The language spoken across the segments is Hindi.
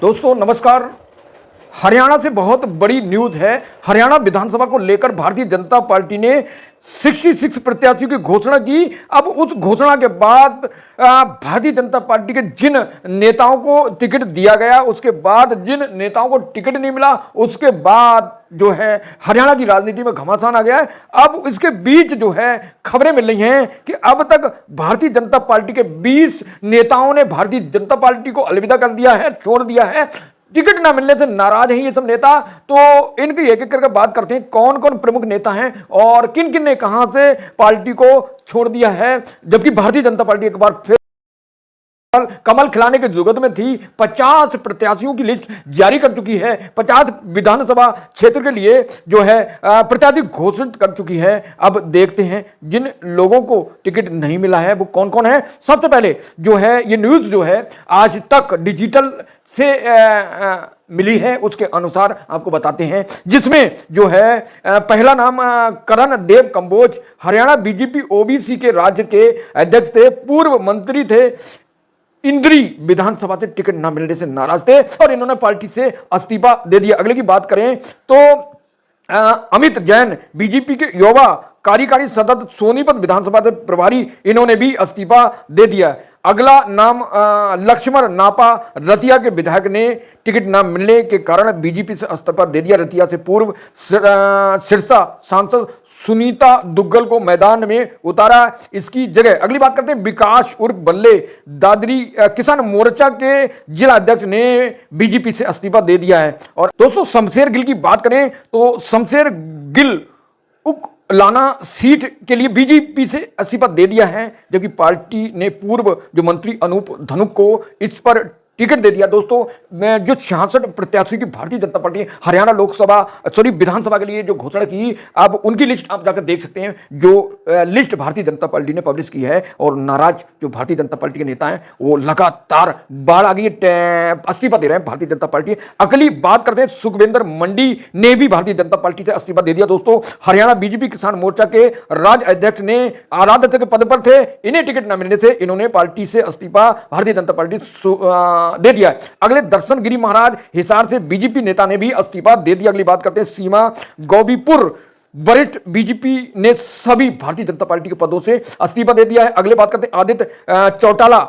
दोस्तों नमस्कार। हरियाणा से बहुत बड़ी न्यूज है। हरियाणा विधानसभा को लेकर भारतीय जनता पार्टी ने 66 प्रत्याशियों की घोषणा की। अब उस घोषणा के बाद भारतीय जनता पार्टी के जिन नेताओं को टिकट दिया गया, उसके बाद जिन नेताओं को टिकट नहीं मिला, उसके बाद जो है हरियाणा की राजनीति में घमासान आ गया है। अब इसके बीच जो है खबरें मिल रही हैं कि अब तक भारतीय जनता पार्टी के 20 नेताओं ने भारतीय जनता पार्टी को अलविदा कर दिया है, छोड़ दिया है। टिकट ना मिलने से नाराज हैं ये सब नेता। तो इनकी एक एक करके बात करते हैं, कौन कौन प्रमुख नेता हैं और किन किन ने कहां से पार्टी को छोड़ दिया है। जबकि भारतीय जनता पार्टी एक बार फिर कमल खिलाने की जुगत में थी, 50 प्रत्याशियों की लिस्ट जारी कर चुकी है, 50 विधानसभा क्षेत्र के लिए जो है प्रत्याशी घोषित कर चुकी है। अब देखते हैं जिन लोगों को टिकट नहीं मिला है वो कौन कौन है। सबसे पहले जो है ये न्यूज जो है आज तक डिजिटल से मिली है, उसके अनुसार आपको बताते हैं, जिसमें जो है पहला नाम करण देव कंबोज, हरियाणा बीजेपी ओबीसी के राज्य के अध्यक्ष थे, पूर्व मंत्री थे, इंद्री विधानसभा से टिकट न मिलने से नाराज थे और इन्होंने पार्टी से इस्तीफा दे दिया। अगले की बात करें तो अमित जैन, बीजेपी के युवा कार्यकारी सदस्य, सोनीपत विधानसभा से प्रभारी, इन्होंने भी इस्तीफा दे दिया। अगला नाम लक्ष्मण नापा, रतिया के विधायक ने टिकट न मिलने के कारण बीजेपी से इस्तीफा दे दिया। रतिया से पूर्व सिरसा सांसद सुनीता दुग्गल को मैदान में उतारा, इसकी जगह। अगली बात करते हैं विकास उर्फ बल्ले, दादरी किसान मोर्चा के जिला अध्यक्ष ने बीजेपी से इस्तीफा दे दिया है। और दोस्तों शमशेर गिल की बात करें तो शमशेर गिल लाना सीट के लिए बीजेपी से इस्तीफा दे दिया है, जबकि पार्टी ने पूर्व जो मंत्री अनूप धनुक को इस पर टिकट दे दिया। दोस्तों जो 66 प्रत्याशियों की भारतीय जनता पार्टी हरियाणा विधानसभा के लिए जो घोषणा की, अब उनकी लिस्ट आप जाकर देख सकते हैं। जो लिस्ट भारतीय जनता पार्टी ने पब्लिश की है और नाराज जो भारतीय जनता पार्टी के नेता हैं वो लगातार बाढ़ आ गई, इस्तीफा दे रहे हैं भारतीय जनता पार्टी। अगली बात करते हैं सुखविंदर मंडी ने भी भारतीय जनता पार्टी से इस्तीफा दे दिया। दोस्तों हरियाणा बीजेपी किसान मोर्चा के राज्य अध्यक्ष ने आराध्यक्ष के पद पर थे, इन्हें टिकट न मिलने से इन्होंने पार्टी से इस्तीफा भारतीय जनता पार्टी दे दिया। अगले दर्शन गिरी महाराज, हिसार से बीजेपी नेता ने भी इस्तीफा दे दिया। अगली बात करते हैं सीमा गौबीपुर, वरिष्ठ बीजेपी ने सभी भारतीय जनता पार्टी के पदों से इस्तीफा दे दिया है। अगले बात करते हैं आदित्य चौटाला,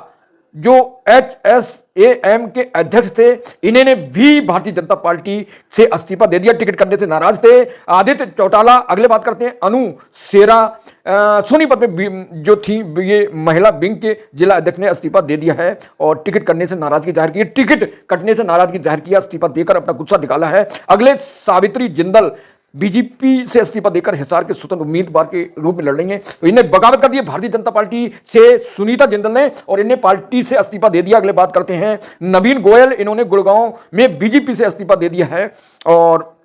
जो HSAM के अध्यक्ष थे, इन्होंने भी भारतीय जनता पार्टी से इस्तीफा दे दिया, टिकट करने से नाराज थे आदित्य चौटाला। अगले बात करते हैं अनु सेरा, सोनीपत में जो थी ये महिला विंग के जिला अध्यक्ष ने इस्तीफा दे दिया है और टिकट करने से नाराजगी जाहिर की, टिकट कटने से नाराजगी जाहिर किया, इस्तीफा देकर अपना गुस्सा निकाला है। अगले सावित्री जिंदल, बीजेपी से इस्तीफा देकर हिसार के स्वतंत्र उम्मीदवार के रूप में लड़ रही हैं, तो इन्हें बगावत कर दी भारतीय जनता पार्टी से सुनीता जिंदल ने और इन्हें पार्टी से इस्तीफा दे दिया। अगले बात करते हैं नवीन गोयल, इन्होंने गुड़गांव में बीजेपी से इस्तीफा दे दिया है। और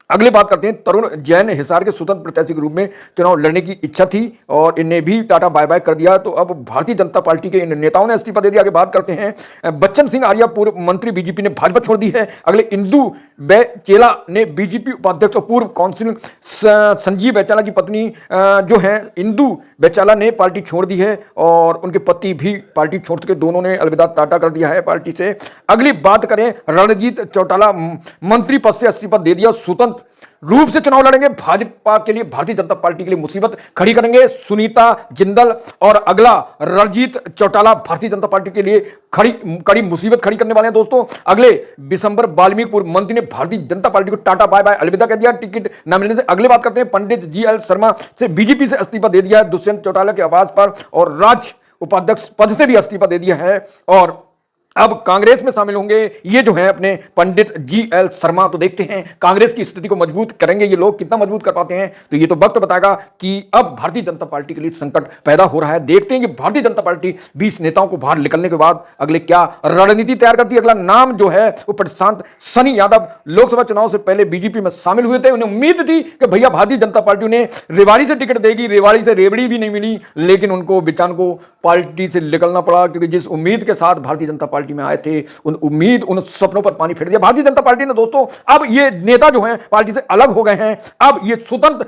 अगली बात करते हैं तरुण जैन, हिसार के स्वतंत्र प्रत्याशी के रूप में चुनाव लड़ने की इच्छा थी और इन्हें भी टाटा बाय बाय कर दिया, तो अब भारतीय जनता पार्टी के इन नेताओं ने इस्तीफा दे दिया। आगे बात करते हैं बच्चन सिंह आर्या, पूर्व मंत्री, बीजेपी ने भाजपा छोड़ दी है। अगले इंदू बैचेला ने बीजेपी उपाध्यक्ष और पूर्व काउंसिलर संजीव बैचाला की पत्नी जो है इंदू बैचाला ने पार्टी छोड़ दी है और उनके पति भी पार्टी छोड़ के दोनों ने अलविदा टाटा कर दिया है पार्टी से। अगली बात करें रणजीत चौटाला, मंत्री पद से इस्तीफा दे दिया, स्वतंत्र रूप से चुनाव लड़ेंगे, भाजपा के लिए, भारतीय जनता पार्टी के लिए मुसीबत खड़ी करेंगे सुनीता जिंदल। और अगला रणजीत चौटाला भारतीय जनता पार्टी के लिए कड़ी मुसीबत खड़ी करने वाले हैं। दोस्तों अगले दिसंबर वाल्मीकि पूर्व मंत्री ने भारतीय जनता पार्टी को टाटा बाय बाय अलविदा कर दिया, टिकट न मिलने से। अगले बात करते हैं पंडित GL शर्मा से बीजेपी से इस्तीफा दे दिया है दुष्यंत चौटाला के आवाज पर और राज्य उपाध्यक्ष पद से भी इस्तीफा दे दिया है और अब कांग्रेस में शामिल होंगे ये जो है अपने पंडित GL शर्मा। तो देखते हैं कांग्रेस की स्थिति को मजबूत करेंगे ये लोग, कितना मजबूत कर पाते हैं, तो ये तो वक्त बताएगा कि अब भारतीय जनता पार्टी के लिए संकट पैदा हो रहा है। देखते हैं कि भारतीय जनता पार्टी 20 नेताओं को बाहर निकलने के बाद अगले क्या रणनीति तैयार करती है। अगला नाम जो है वो प्रशांत सनी यादव, लोकसभा चुनाव से पहले बीजेपी में शामिल हुए थे, उन्हें उम्मीद थी कि भैया भारतीय जनता पार्टी उन्हें रेवाड़ी से टिकट देगी, रेवाड़ी से रेवड़ी भी नहीं मिली, लेकिन उनको बिचान को पार्टी से निकलना पड़ा, क्योंकि जिस उम्मीद के साथ भारतीय जनता पार्टी में आए थे उन उम्मीद, उन सपनों पर पानी फेर दिया भारतीय जनता पार्टी ने। दोस्तों अब ये नेता जो हैं पार्टी से अलग हो गए हैं, अब ये स्वतंत्र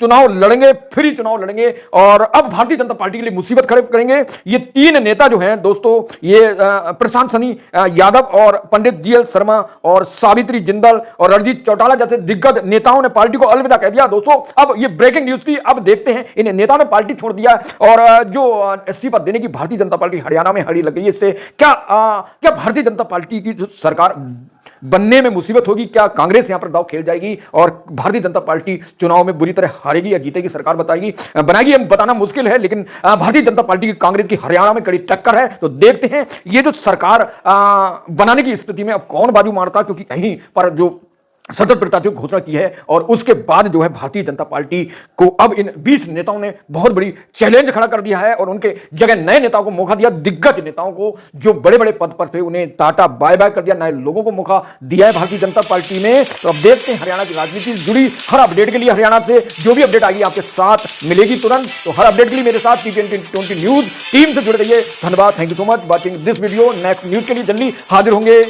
चुनाव लड़ेंगे, फ्री चुनाव लड़ेंगे और अब भारतीय जनता पार्टी के लिए मुसीबत खड़े करेंगे। ये तीन नेता जो हैं दोस्तों, ये प्रशांत सनी यादव और पंडित जीएल शर्मा और सावित्री जिंदल और रणजीत चौटाला जैसे दिग्गज नेताओं ने पार्टी को अलविदा कह दिया। दोस्तों अब ये ब्रेकिंग न्यूज थी, अब देखते हैं इन नेताओं ने पार्टी छोड़ दिया और जो इस्तीफा देने की भारतीय जनता पार्टी हरियाणा में हड़ी लग गई है, इससे क्या भारतीय जनता पार्टी की जो सरकार बनने में मुसीबत होगी? क्या कांग्रेस यहां पर दांव खेल जाएगी और भारतीय जनता पार्टी चुनाव में बुरी तरह हारेगी या जीतेगी? सरकार बनाएगी, हम बताना मुश्किल है, लेकिन भारतीय जनता पार्टी की कांग्रेस की हरियाणा में कड़ी टक्कर है। तो देखते हैं ये जो सरकार बनाने की स्थिति में अब कौन बाजू मारता, क्योंकि यहीं पर जो सतत प्रत्याशियों की घोषणा की है और उसके बाद जो है भारतीय जनता पार्टी को अब इन 20 नेताओं ने बहुत बड़ी चैलेंज खड़ा कर दिया है और उनके जगह नए नेताओं को मौका दिया। दिग्गज नेताओं को जो बड़े बड़े पद पर थे उन्हें टाटा बाय बाय कर दिया, नए लोगों को मौका दिया है भारतीय जनता पार्टी ने। तो अब देखते हैं हरियाणा की राजनीति से जुड़ी हर अपडेट के लिए हरियाणा से जो भी अपडेट आएगी आपके साथ मिलेगी तुरंत। तो हर अपडेट के लिए मेरे साथ T20 न्यूज टीम से जुड़े रहिए। धन्यवाद, thank you so much watching this video. Next news के लिए जल्दी हाजिर होंगे।